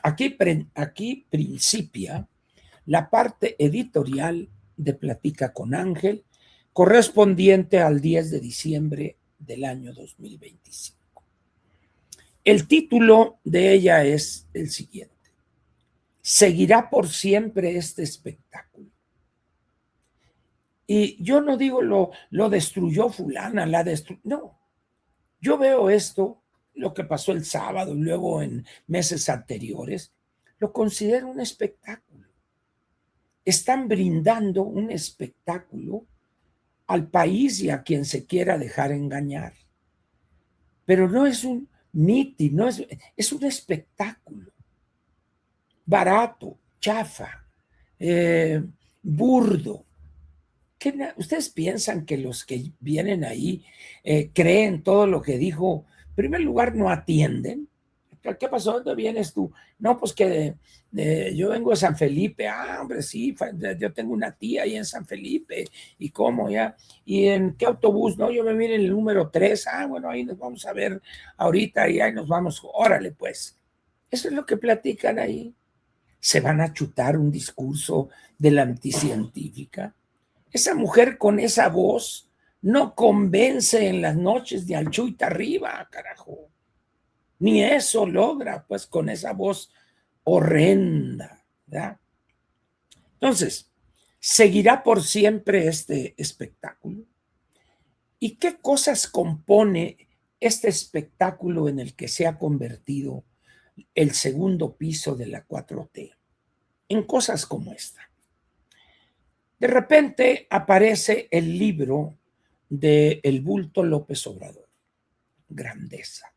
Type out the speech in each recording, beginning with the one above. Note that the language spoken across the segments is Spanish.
Aquí principia la parte editorial de Platica con Ángel, correspondiente al 10 de diciembre del año 2025. El título de ella es el siguiente: ¿Seguirá por siempre este espectáculo? Y yo no digo lo destruyó fulana, no. Yo veo esto, lo que pasó el sábado y luego en meses anteriores, lo considero un espectáculo. Están brindando un espectáculo al país y a quien se quiera dejar engañar. Pero no es un mitin, es un espectáculo barato, chafa, burdo. ¿Ustedes piensan que los que vienen ahí creen todo lo que dijo? En primer lugar, no atienden. ¿Qué pasó? ¿Dónde vienes tú? No, pues que yo vengo de San Felipe. Ah, hombre, sí, yo tengo una tía ahí en San Felipe. ¿Y cómo ya? ¿Y en qué autobús? No, yo me vine en el número 3. Ah, bueno, ahí nos vamos a ver ahorita y ahí nos vamos. Órale, pues. Eso es lo que platican ahí. Se van a chutar un discurso de la anticientífica. Esa mujer con esa voz no convence en las noches de Alchuita arriba, carajo. Ni eso logra, pues, con esa voz horrenda, ¿verdad? Entonces, ¿seguirá por siempre este espectáculo? ¿Y qué cosas compone este espectáculo en el que se ha convertido el segundo piso de la 4T? En cosas como esta. De repente aparece el libro de El Bulto López Obrador, Grandeza,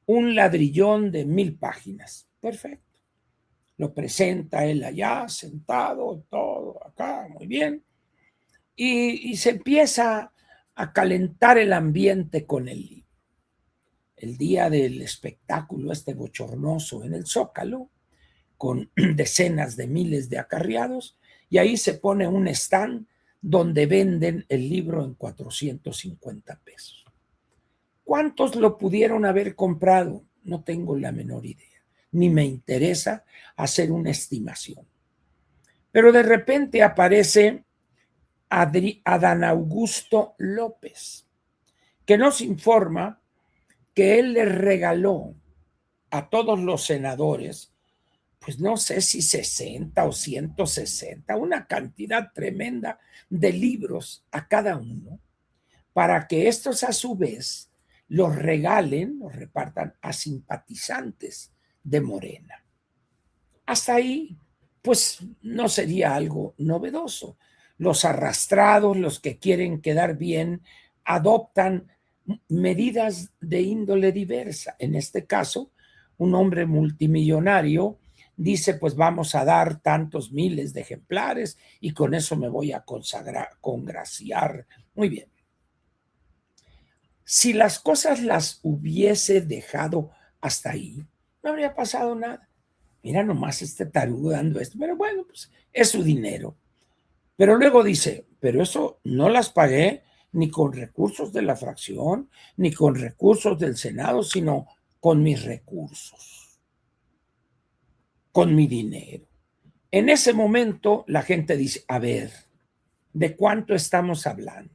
un ladrillón de 1000 páginas, perfecto. Lo presenta él allá, sentado, todo acá, muy bien, y se empieza a calentar el ambiente con el libro. El día del espectáculo este bochornoso en el Zócalo, con decenas de miles de acarreados, y ahí se pone un stand donde venden el libro en 450 pesos. ¿Cuántos lo pudieron haber comprado? No tengo la menor idea, ni me interesa hacer una estimación. Pero de repente aparece Adán Augusto López, que nos informa que él le regaló a todos los senadores, pues no sé si 60 o 160, una cantidad tremenda de libros a cada uno, para que estos a su vez los regalen, los repartan a simpatizantes de Morena. Hasta ahí, pues no sería algo novedoso. Los arrastrados, los que quieren quedar bien, adoptan medidas de índole diversa. En este caso, un hombre multimillonario dice, pues vamos a dar tantos miles de ejemplares y con eso me voy a congraciar. Muy bien. Si las cosas las hubiese dejado hasta ahí, no habría pasado nada. Mira nomás este tarugo dando esto, pero bueno, pues es su dinero. Pero luego dice, pero eso no las pagué ni con recursos de la fracción, ni con recursos del Senado, sino con mis recursos, con mi dinero. En ese momento la gente dice, a ver, ¿de cuánto estamos hablando?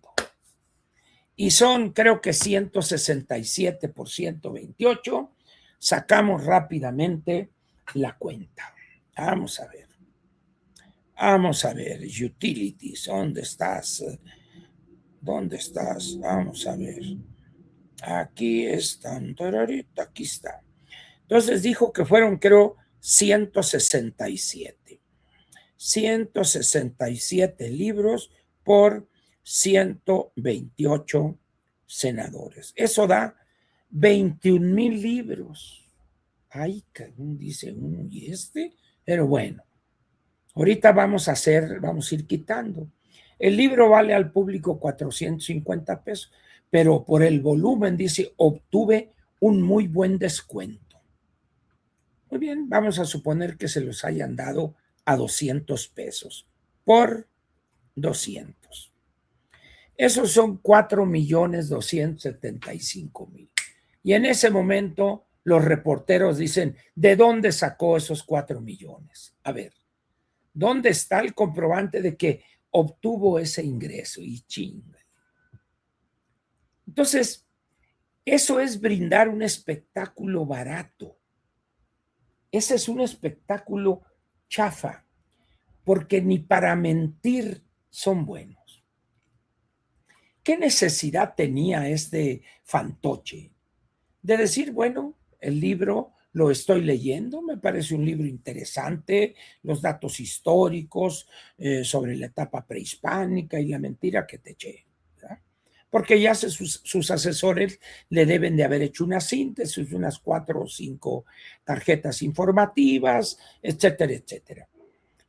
Y son, creo que 167 por 128. Sacamos rápidamente la cuenta. Vamos a ver. Vamos a ver, utilities, ¿dónde estás? ¿Dónde estás? Vamos a ver. Aquí están, aquí está. Entonces dijo que fueron, creo, 167. 167 libros por 128 senadores. Eso da 21,000 libros. Ay, dice uno, ¿y este? Pero bueno. Ahorita vamos a ir quitando. El libro vale al público 450 pesos, pero por el volumen, dice, obtuve un muy buen descuento. Muy bien, vamos a suponer que se los hayan dado a 200 pesos por 200. Esos son 4,275,000. Y en ese momento los reporteros dicen, ¿de dónde sacó esos 4 millones? A ver, ¿dónde está el comprobante de que obtuvo ese ingreso? Y chinga. Entonces, eso es brindar un espectáculo barato. Ese es un espectáculo chafa, porque ni para mentir son buenos. ¿Qué necesidad tenía este fantoche de decir, bueno, el libro lo estoy leyendo, me parece un libro interesante, los datos históricos sobre la etapa prehispánica y la mentira que te eché? ¿Verdad? Porque ya sus asesores le deben de haber hecho una síntesis, unas 4 o 5 tarjetas informativas, etcétera, etcétera.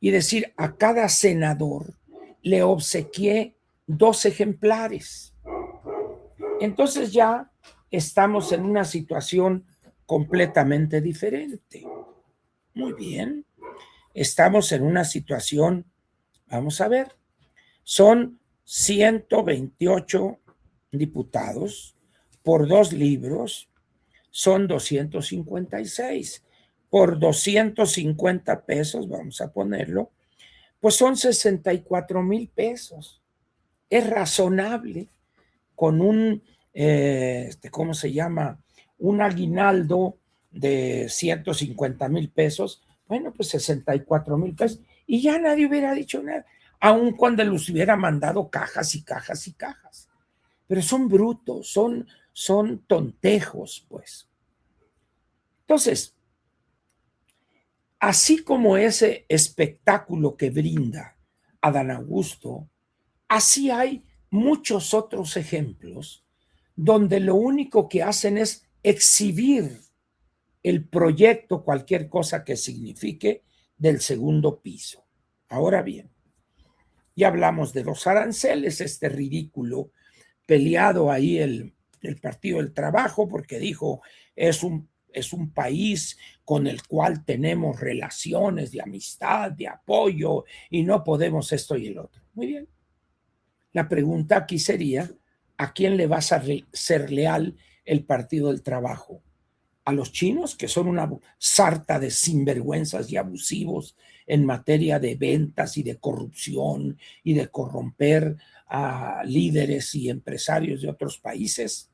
Y decir, a cada senador le obsequié 2 ejemplares. Entonces ya estamos en una situación completamente diferente. Muy bien, estamos en una situación, vamos a ver, son 128 diputados por 2 libros, son 256. Por 250 pesos, vamos a ponerlo, pues son 64,000 pesos. Es razonable con un, ¿cómo se llama? Un aguinaldo de 150,000 pesos. Bueno, pues 64,000 pesos. Y ya nadie hubiera dicho nada, aun cuando les hubiera mandado cajas y cajas y cajas. Pero son brutos, son tontejos, pues. Entonces, así como ese espectáculo que brinda Adán Augusto, así hay muchos otros ejemplos donde lo único que hacen es exhibir el proyecto, cualquier cosa que signifique, del segundo piso. Ahora bien, ya hablamos de los aranceles, este ridículo peleado ahí el Partido del Trabajo, porque dijo, es un país con el cual tenemos relaciones de amistad, de apoyo, y no podemos esto y el otro. Muy bien. La pregunta aquí sería, ¿a quién le va a ser leal el Partido del Trabajo? ¿A los chinos, que son una sarta de sinvergüenzas y abusivos en materia de ventas y de corrupción y de corromper a líderes y empresarios de otros países?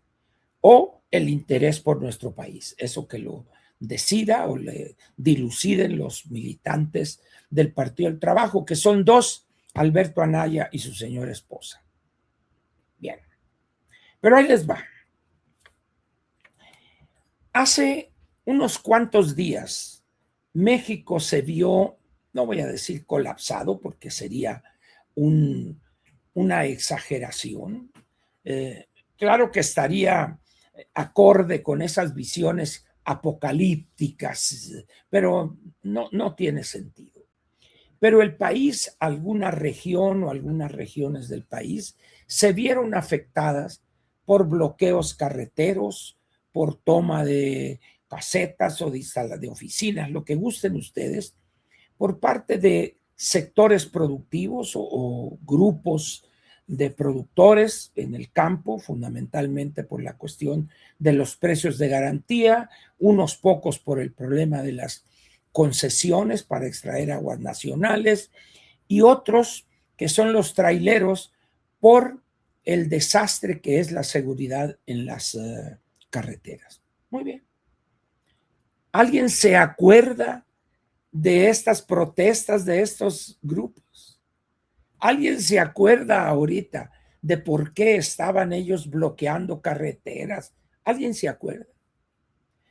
¿O el interés por nuestro país? Eso que lo decida o le diluciden los militantes del Partido del Trabajo, que son 2, Alberto Anaya y su señora esposa. Bien, pero ahí les va. Hace unos cuantos días, México se vio, no voy a decir colapsado, porque sería una exageración. Claro que estaría acorde con esas visiones apocalípticas, pero no tiene sentido. Pero el país, alguna región o algunas regiones del país se vieron afectadas por bloqueos carreteros, por toma de casetas o de oficinas, lo que gusten ustedes, por parte de sectores productivos o grupos de productores en el campo, fundamentalmente por la cuestión de los precios de garantía, unos pocos por el problema de las concesiones para extraer aguas nacionales, y otros que son los traileros por el desastre que es la seguridad en las carreteras. Muy bien. ¿Alguien se acuerda de estas protestas de estos grupos? ¿Alguien se acuerda ahorita de por qué estaban ellos bloqueando carreteras? ¿Alguien se acuerda?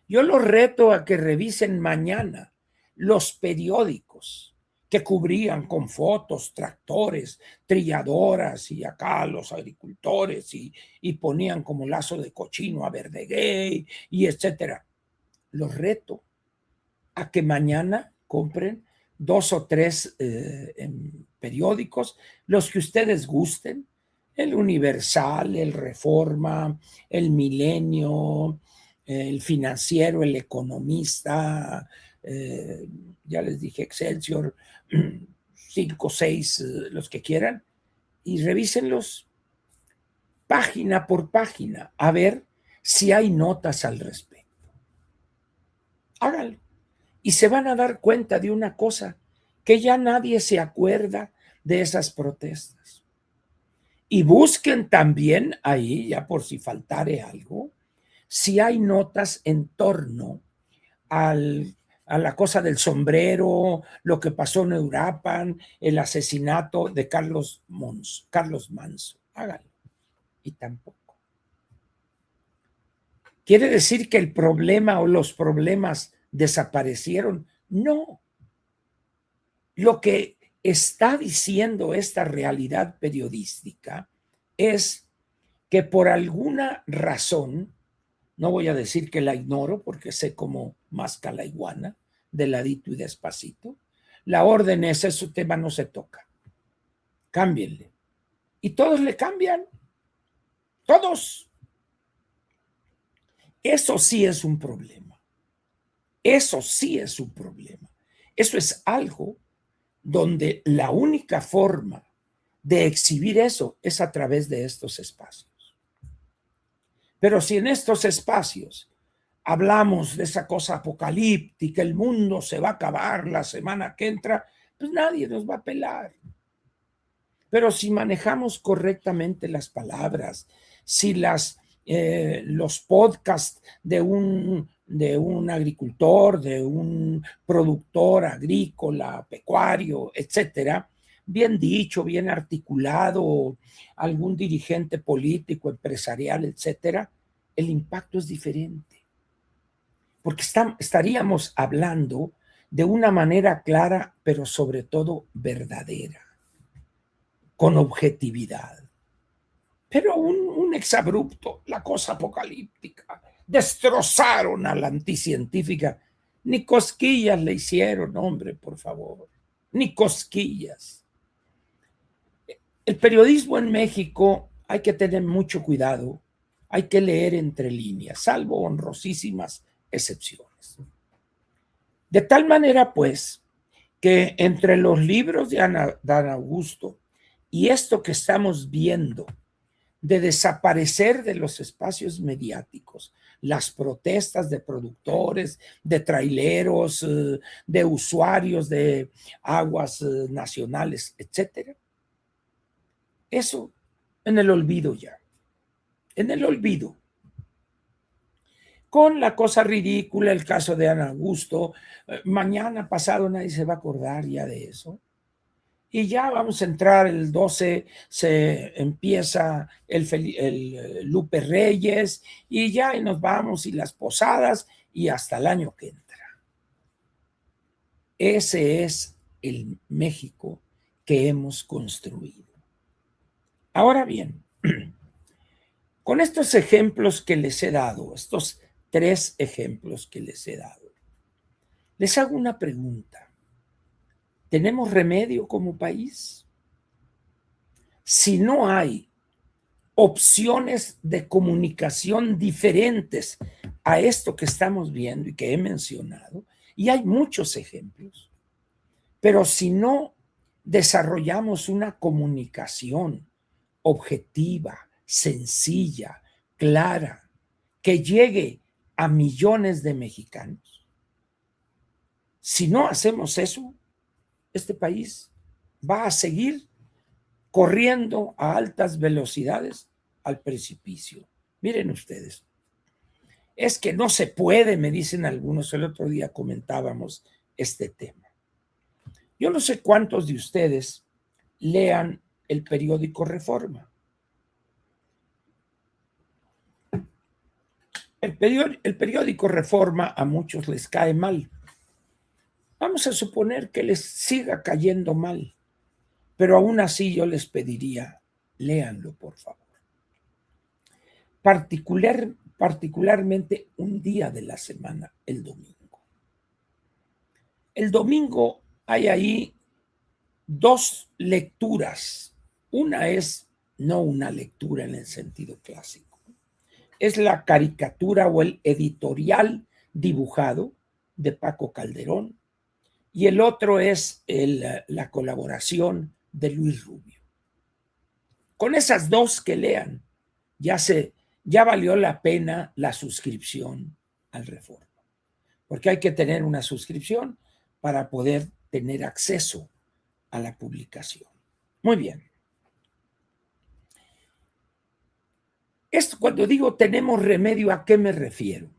Yo los reto a que revisen mañana los periódicos que cubrían con fotos tractores, trilladoras y acá los agricultores y ponían como lazo de cochino a Verdeguey y etcétera. Los reto a que mañana compren 2 o 3 periódicos, los que ustedes gusten, el Universal, el Reforma, el Milenio, el Financiero, el Economista, ya les dije Excelsior, 5 o 6, los que quieran, y revísenlos página por página, a ver si hay notas al respecto. Háganlo. Y se van a dar cuenta de una cosa, que ya nadie se acuerda de esas protestas. Y busquen también ahí, ya por si faltare algo, si hay notas en torno a la cosa del sombrero, lo que pasó en Uruapan, el asesinato de Carlos Manso. Háganlo. Y tampoco. ¿Quiere decir que el problema o los problemas desaparecieron? No. Lo que está diciendo esta realidad periodística es que por alguna razón, no voy a decir que la ignoro porque sé cómo masca la iguana, de ladito y despacito, la orden es: ese tema no se toca, cámbienle. Y todos le cambian, todos. Eso sí es un problema. Eso sí es un problema. Eso es algo donde la única forma de exhibir eso es a través de estos espacios. Pero si en estos espacios hablamos de esa cosa apocalíptica, el mundo se va a acabar la semana que entra, pues nadie nos va a pelar. Pero si manejamos correctamente las palabras, si los podcasts de un agricultor, de un productor agrícola, pecuario, etcétera, bien dicho, bien articulado, algún dirigente político, empresarial, etcétera, el impacto es diferente. Porque estaríamos hablando de una manera clara, pero sobre todo verdadera, con objetividad. Pero un exabrupto, la cosa apocalíptica, destrozaron a la anticientífica. Ni cosquillas le hicieron, hombre, por favor. Ni cosquillas. El periodismo en México hay que tener mucho cuidado, hay que leer entre líneas, salvo honrosísimas excepciones. De tal manera, pues, que entre los libros de Dan Augusto y esto que estamos viendo de desaparecer de los espacios mediáticos, las protestas de productores, de traileros, de usuarios de aguas nacionales, etcétera. Eso en el olvido ya, en el olvido. Con la cosa ridícula, el caso de Ana Augusto, mañana pasado nadie se va a acordar ya de eso. Y ya vamos a entrar el 12, se empieza el Lupe Reyes, y ya y nos vamos, y las posadas, y hasta el año que entra. Ese es el México que hemos construido. Ahora bien, con estos ejemplos que les he dado, estos 3 ejemplos que les he dado, les hago una pregunta. ¿Tenemos remedio como país? Si no hay opciones de comunicación diferentes a esto que estamos viendo y que he mencionado, y hay muchos ejemplos, pero si no desarrollamos una comunicación objetiva, sencilla, clara, que llegue a millones de mexicanos, si no hacemos eso, este país va a seguir corriendo a altas velocidades al precipicio. Miren ustedes, es que no se puede, me dicen algunos, el otro día comentábamos este tema. Yo no sé cuántos de ustedes lean el periódico Reforma. El periódico Reforma a muchos les cae mal. Vamos a suponer que les siga cayendo mal, pero aún así yo les pediría, léanlo, por favor. Particularmente un día de la semana, el domingo. El domingo hay ahí 2 lecturas. Una es no una lectura en el sentido clásico, es la caricatura o el editorial dibujado de Paco Calderón, y el otro es la colaboración de Luis Rubio. Con esas 2 que lean, ya valió la pena la suscripción al Reforma. porque hay que tener una suscripción para poder tener acceso a la publicación. Muy bien. Esto, cuando digo tenemos remedio, ¿a qué me refiero?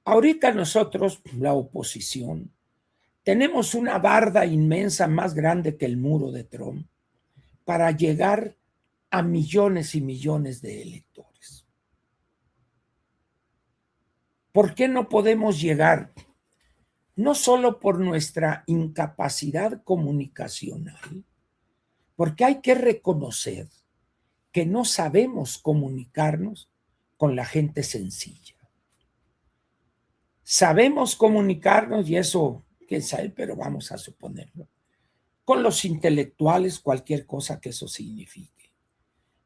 Ahorita nosotros, la oposición, tenemos una barda inmensa más grande que el muro de Trump para llegar a millones y millones de electores. ¿Por qué no podemos llegar? No solo por nuestra incapacidad comunicacional, porque hay que reconocer que no sabemos comunicarnos con la gente sencilla. Sabemos comunicarnos, y eso, quién sabe, pero vamos a suponerlo, con los intelectuales, cualquier cosa que eso signifique.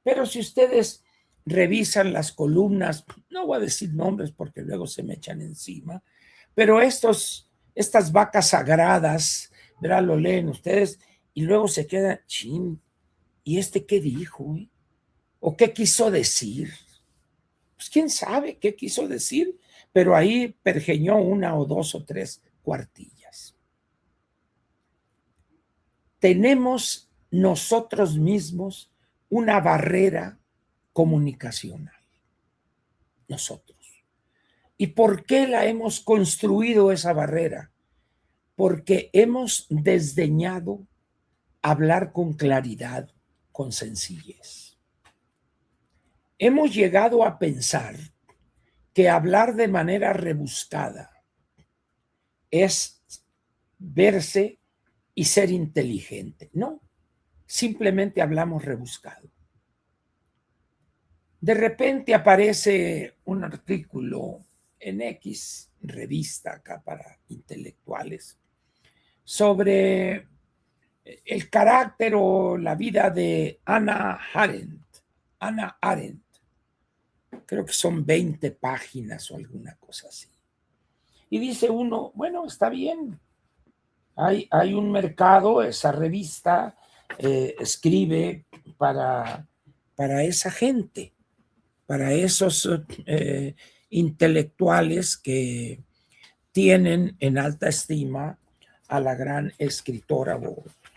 Pero si ustedes revisan las columnas, no voy a decir nombres porque luego se me echan encima, pero estas vacas sagradas, ¿verdad? Lo leen ustedes y luego se quedan, chin, ¿y este qué dijo? ¿O qué quiso decir? Pues quién sabe qué quiso decir, pero ahí pergeñó una o dos o tres cuartillas. Tenemos nosotros mismos una barrera comunicacional. Nosotros. ¿Y por qué la hemos construido esa barrera? Porque hemos desdeñado hablar con claridad, con sencillez. Hemos llegado a pensar que hablar de manera rebuscada es verse y ser inteligente. No, simplemente hablamos rebuscado. De repente aparece un artículo en X, revista acá para intelectuales, sobre el carácter o la vida de Hannah Arendt. Hannah Arendt. Creo que son 20 páginas o alguna cosa así. Y dice uno, bueno, está bien. Hay un mercado, esa revista escribe para esa gente, para esos intelectuales que tienen en alta estima a la gran escritora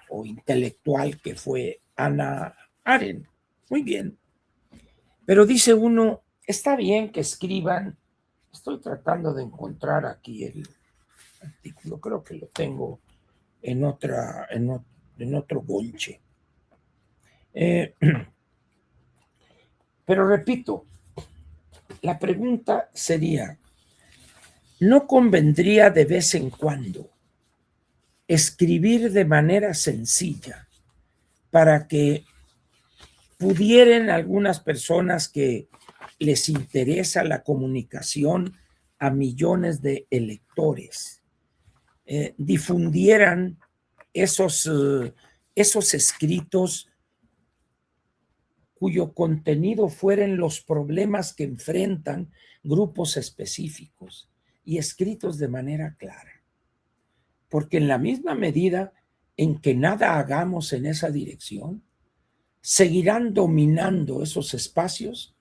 o intelectual que fue Hannah Arendt. Muy bien. Pero dice uno, está bien que escriban. Estoy tratando de encontrar aquí el artículo, creo que lo tengo en otro bonche. Pero repito, la pregunta sería, ¿no convendría de vez en cuando escribir de manera sencilla para que pudieran algunas personas que les interesa la comunicación a millones de electores, difundieran esos escritos cuyo contenido fueran los problemas que enfrentan grupos específicos y escritos de manera clara? Porque en la misma medida en que nada hagamos en esa dirección, seguirán dominando esos espacios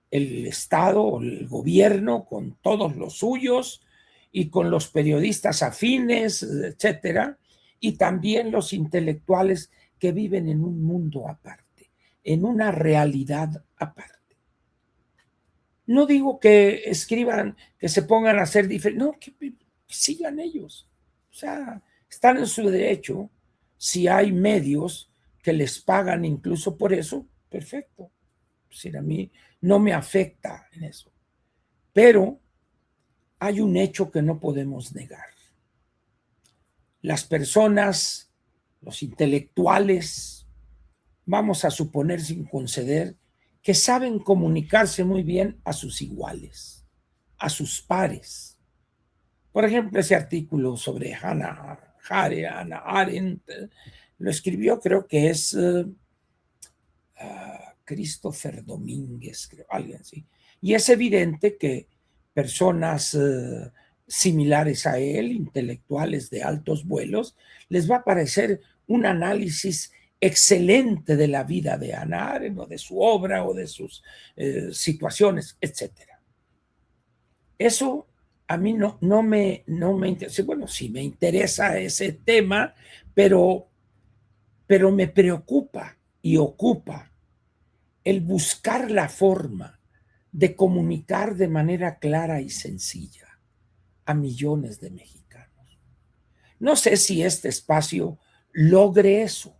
el Estado o el gobierno con todos los suyos y con los periodistas afines, etcétera, y también los intelectuales que viven en un mundo aparte, en una realidad aparte. No digo que escriban, que se pongan a hacer diferentes, no, que sigan ellos. O sea, están en su derecho. Si hay medios que les pagan incluso por eso, perfecto. Es decir, a mí no me afecta en eso. Pero hay un hecho que no podemos negar. Las personas, los intelectuales, vamos a suponer sin conceder, que saben comunicarse muy bien a sus iguales, a sus pares. Por ejemplo, ese artículo sobre Hannah Arendt lo escribió, creo que es Christopher Domínguez, creo, alguien así. Y es evidente que personas similares a él, intelectuales de altos vuelos, les va a parecer un análisis excelente de la vida de Hannah Arendt o de su obra o de sus situaciones, etc. Eso a mí no me interesa. Bueno, sí me interesa ese tema, pero me preocupa y ocupa el buscar la forma de comunicar de manera clara y sencilla a millones de mexicanos. No sé si este espacio logre eso,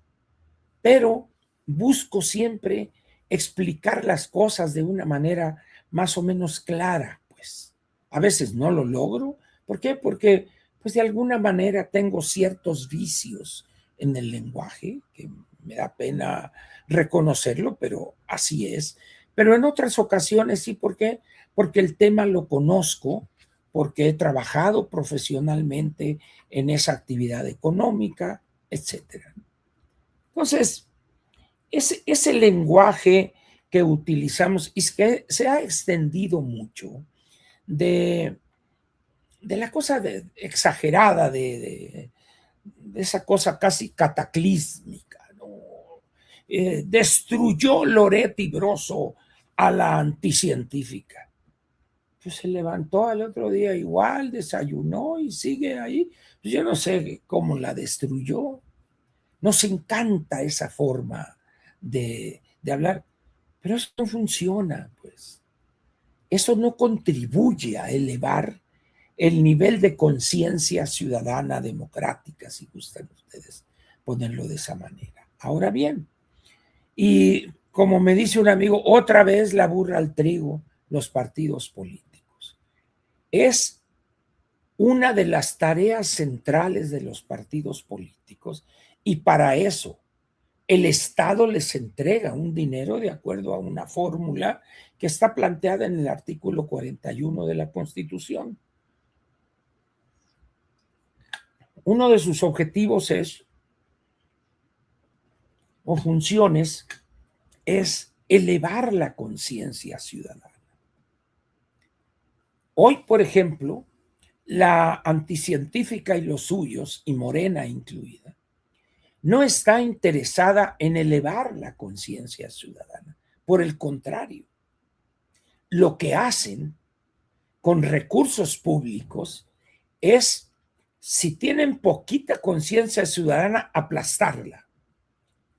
pero busco siempre explicar las cosas de una manera más o menos clara, pues. A veces no lo logro. ¿Por qué? Porque, pues, de alguna manera tengo ciertos vicios en el lenguaje, que me da pena reconocerlo, pero así es. Pero en otras ocasiones sí, ¿por qué? Porque el tema lo conozco, porque he trabajado profesionalmente en esa actividad económica, etcétera. Entonces, ese lenguaje que utilizamos y que se ha extendido mucho de, la cosa exagerada, de esa cosa casi cataclísmica, ¿no? Destruyó Loretti Broso a la anticientífica. Pues se levantó al otro día igual, desayunó y sigue ahí. Pues yo no sé cómo la destruyó. Nos encanta esa forma de hablar, pero eso no funciona, pues. Eso no contribuye a elevar el nivel de conciencia ciudadana democrática, si gustan ustedes ponerlo de esa manera. Ahora bien, y como me dice un amigo, otra vez la burra al trigo, los partidos políticos. Es una de las tareas centrales de los partidos políticos y para eso el Estado les entrega un dinero de acuerdo a una fórmula que está planteada en el artículo 41 de la Constitución. Uno de sus objetivos o funciones es elevar la conciencia ciudadana. Hoy, por ejemplo, la anticientífica y los suyos, y Morena incluida, no está interesada en elevar la conciencia ciudadana. Por el contrario, lo que hacen con recursos públicos es, si tienen poquita conciencia ciudadana, aplastarla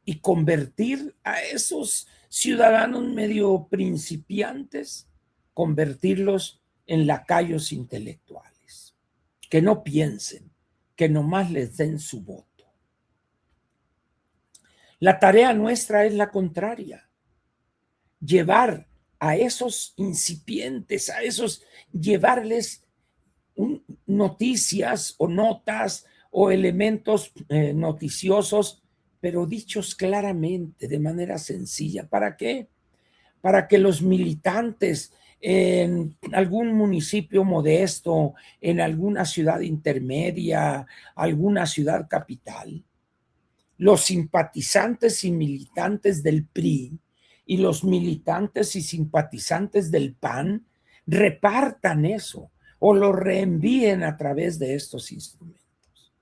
y convertir a esos ciudadanos medio principiantes, convertirlos en lacayos intelectuales, que no piensen, que nomás les den su voto. La tarea nuestra es la contraria, llevar a esos incipientes, llevarles noticias o notas o elementos noticiosos, pero dichos claramente, de manera sencilla. ¿Para qué? Para que los militantes en algún municipio modesto, en alguna ciudad intermedia, alguna ciudad capital, los simpatizantes y militantes del PRI y los militantes y simpatizantes del PAN repartan eso o lo reenvíen a través de estos instrumentos,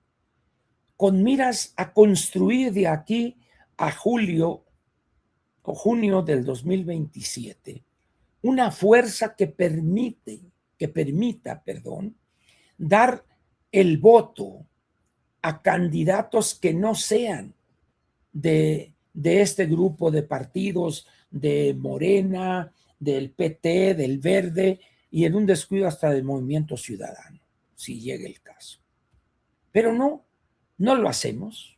con miras a construir de aquí a julio o junio del 2027 una fuerza que permita, dar el voto a candidatos que no sean de este grupo de partidos, de Morena, del PT, del Verde, y en un descuido hasta del Movimiento Ciudadano, si llega el caso. Pero no lo hacemos.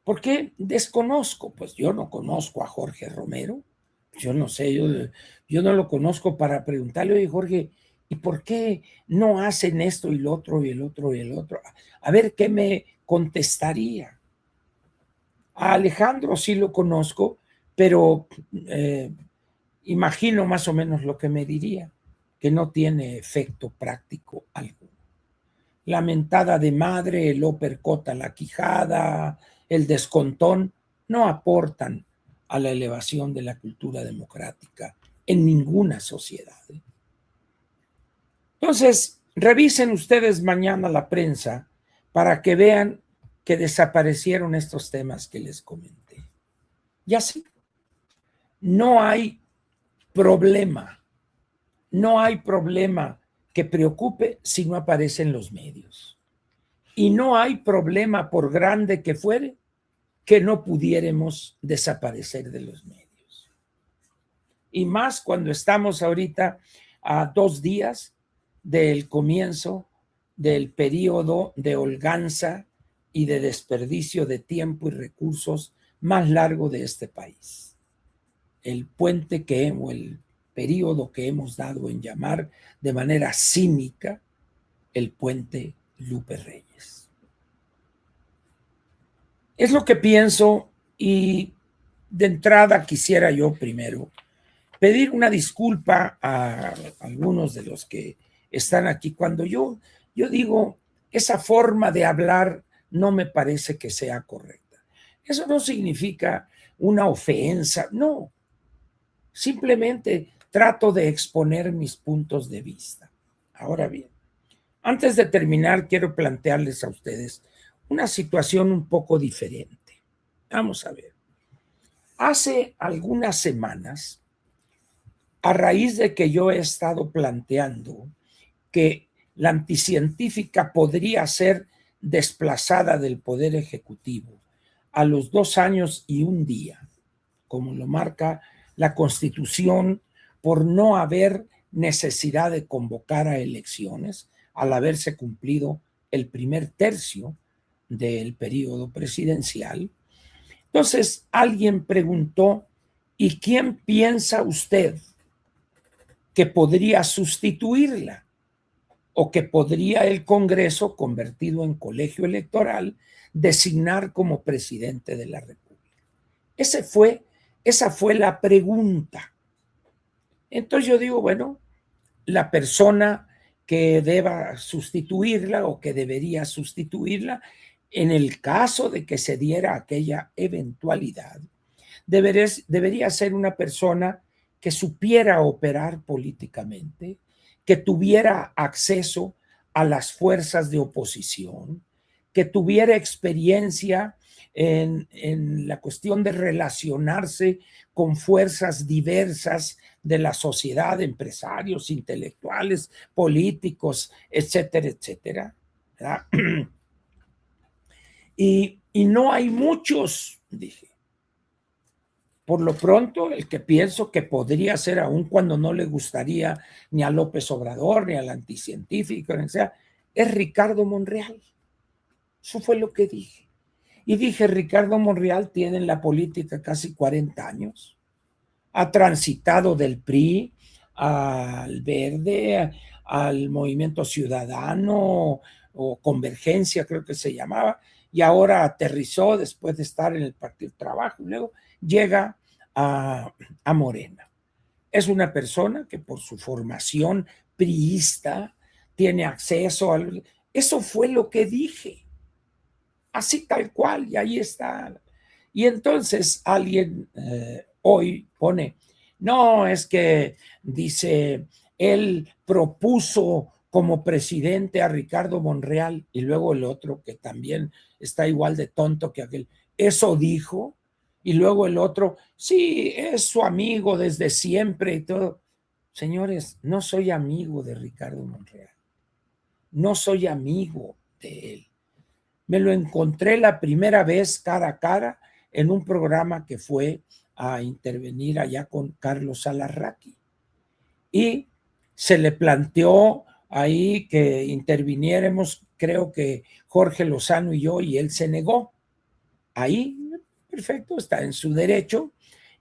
¿Por qué? Desconozco. Pues yo no conozco a Jorge Romero. Yo no sé, yo no lo conozco para preguntarle, oye, Jorge, ¿y por qué no hacen esto y lo otro y el otro y el otro? A ver qué me contestaría. A Alejandro sí lo conozco, pero imagino más o menos lo que me diría, que no tiene efecto práctico alguno. La mentada de madre, el uppercut a la quijada, el descontón, no aportan a la elevación de la cultura democrática en ninguna sociedad. Entonces, revisen ustedes mañana la prensa para que vean que desaparecieron estos temas que les comenté. Y así, no hay problema que preocupe si no aparece en los medios. Y no hay problema, por grande que fuere, que no pudiéramos desaparecer de los medios. Y más cuando estamos ahorita a 2 días del comienzo del periodo de holganza y de desperdicio de tiempo y recursos más largo de este país. El puente o el periodo que hemos dado en llamar de manera cínica el puente Lupe Reyes. Es lo que pienso, y de entrada quisiera yo primero pedir una disculpa a algunos de los que están aquí. Cuando yo digo, esa forma de hablar no me parece que sea correcta. Eso no significa una ofensa, no. Simplemente trato de exponer mis puntos de vista. Ahora bien, antes de terminar, quiero plantearles a ustedes una situación un poco diferente. Vamos a ver. Hace algunas semanas, a raíz de que yo he estado planteando que la anticientífica podría ser desplazada del Poder Ejecutivo a los 2 años y 1 día, como lo marca la Constitución, por no haber necesidad de convocar a elecciones al haberse cumplido el primer tercio del periodo presidencial. Entonces alguien preguntó, ¿y quién piensa usted que podría sustituirla? O que podría el Congreso, convertido en colegio electoral, designar como presidente de la República. Esa fue la pregunta. Entonces yo digo, bueno, la persona que deba sustituirla o que debería sustituirla, en el caso de que se diera aquella eventualidad, debería ser una persona que supiera operar políticamente, que tuviera acceso a las fuerzas de oposición, que tuviera experiencia en la cuestión de relacionarse con fuerzas diversas de la sociedad, empresarios, intelectuales, políticos, etcétera, etcétera. ¿Verdad? Y no hay muchos, dije. Por lo pronto, el que pienso que podría ser, aun cuando no le gustaría ni a López Obrador, ni al anticientífico, ni sea, es Ricardo Monreal. Eso fue lo que dije. Y dije, Ricardo Monreal tiene en la política casi 40 años. Ha transitado del PRI al Verde, al Movimiento Ciudadano o Convergencia, creo que se llamaba, y ahora aterrizó después de estar en el Partido Trabajo y luego llega a Morena. Es una persona que por su formación priista tiene acceso al... Eso fue lo que dije, así tal cual, y ahí está. Y entonces alguien hoy pone, no, es que dice, él propuso como presidente a Ricardo Monreal, y luego el otro que también está igual de tonto que aquel, eso dijo, y luego el otro, sí, es su amigo desde siempre y todo. Señores, no soy amigo de Ricardo Monreal, no soy amigo de él. Me lo encontré la primera vez cara a cara en un programa que fue a intervenir allá con Carlos Alarraqui. Y se le planteó ahí que interviniéramos, creo que Jorge Lozano y yo, y él se negó. Ahí, perfecto, está en su derecho.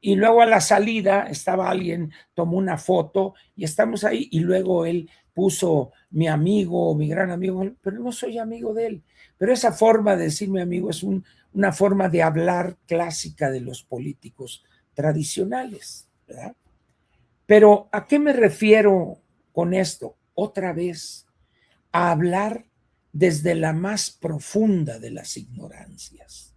Y luego a la salida estaba alguien, tomó una foto y estamos ahí, y luego él puso mi amigo, mi gran amigo, pero no soy amigo de él. Pero esa forma de decir mi amigo es una forma de hablar clásica de los políticos tradicionales, ¿verdad? Pero ¿a qué me refiero con esto? Otra vez, a hablar desde la más profunda de las ignorancias.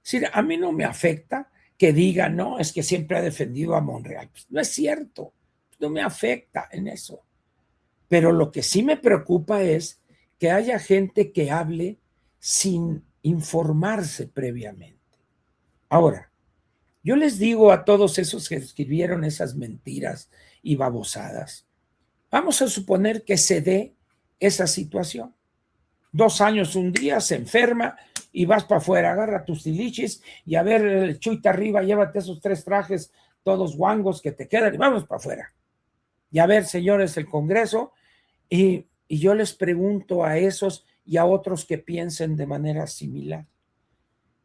Sí, a mí no me afecta que diga, no, es que siempre ha defendido a Monreal. Pues no es cierto, no me afecta en eso. Pero lo que sí me preocupa es que haya gente que hable sin informarse previamente. Ahora, yo les digo a todos esos que escribieron esas mentiras y babosadas, Vamos a suponer que se dé esa situación. 2 años, un día, se enferma y vas para afuera, agarra tus tilichis y a ver, chuita arriba, llévate esos 3 trajes, todos guangos que te quedan y vamos para afuera. Y a ver, señores, el Congreso, y yo les pregunto a esos y a otros que piensen de manera similar,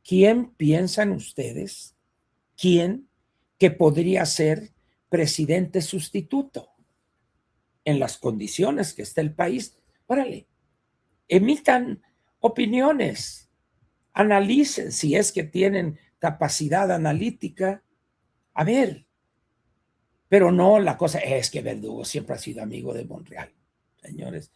¿quién piensan ustedes? ¿Quién que podría ser presidente sustituto en las condiciones que está el país? Órale, emitan opiniones, analicen si es que tienen capacidad analítica. A ver, pero no la cosa es que Verdugo siempre ha sido amigo de Monreal. Señores,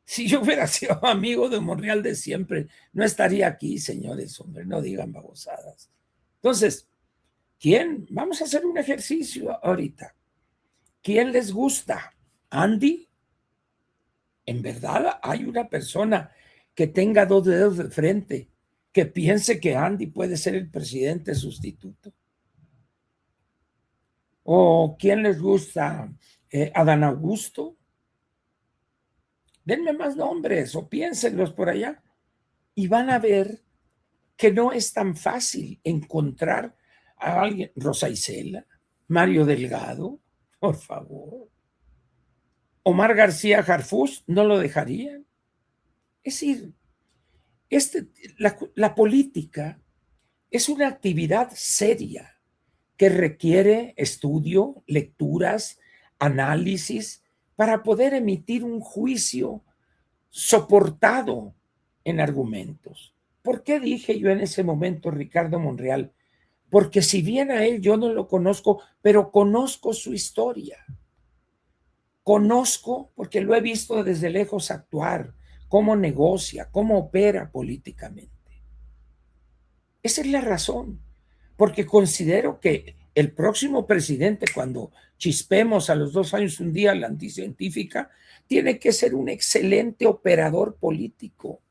si yo hubiera sido amigo de Monreal de siempre, no estaría aquí, señores, hombre, no digan babosadas. Entonces, ¿quién? Vamos a hacer un ejercicio ahorita. ¿Quién les gusta? ¿Andy? ¿En verdad hay una persona que tenga 2 dedos de frente que piense que Andy puede ser el presidente sustituto? ¿O quién les gusta? ¿Adán Augusto? Denme más nombres o piénsenlos por allá y van a ver que no es tan fácil encontrar a alguien. Rosa Isela, Mario Delgado, por favor. Omar García Harfuch, no lo dejarían. Es decir, la política es una actividad seria que requiere estudio, lecturas, análisis para poder emitir un juicio soportado en argumentos. ¿Por qué dije yo en ese momento Ricardo Monreal? Porque si bien a él yo no lo conozco, pero conozco su historia. Conozco, porque lo he visto desde lejos actuar, cómo negocia, cómo opera políticamente. Esa es la razón, porque considero que el próximo presidente, cuando chispemos a los 2 años un día la anticientífica, tiene que ser un excelente operador político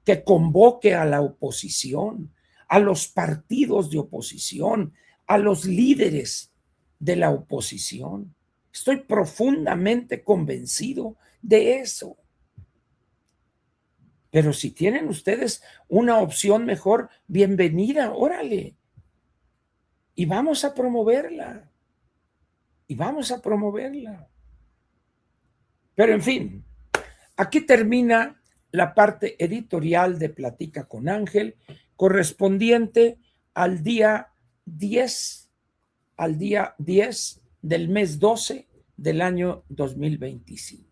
que convoque a la oposición, a los partidos de oposición, a los líderes de la oposición. Estoy profundamente convencido de eso. Pero si tienen ustedes una opción mejor, bienvenida, órale. Y vamos a promoverla. Y vamos a promoverla. Pero en fin, aquí termina la parte editorial de Platica con Ángel, correspondiente al día 10, del mes 12 del año 2025.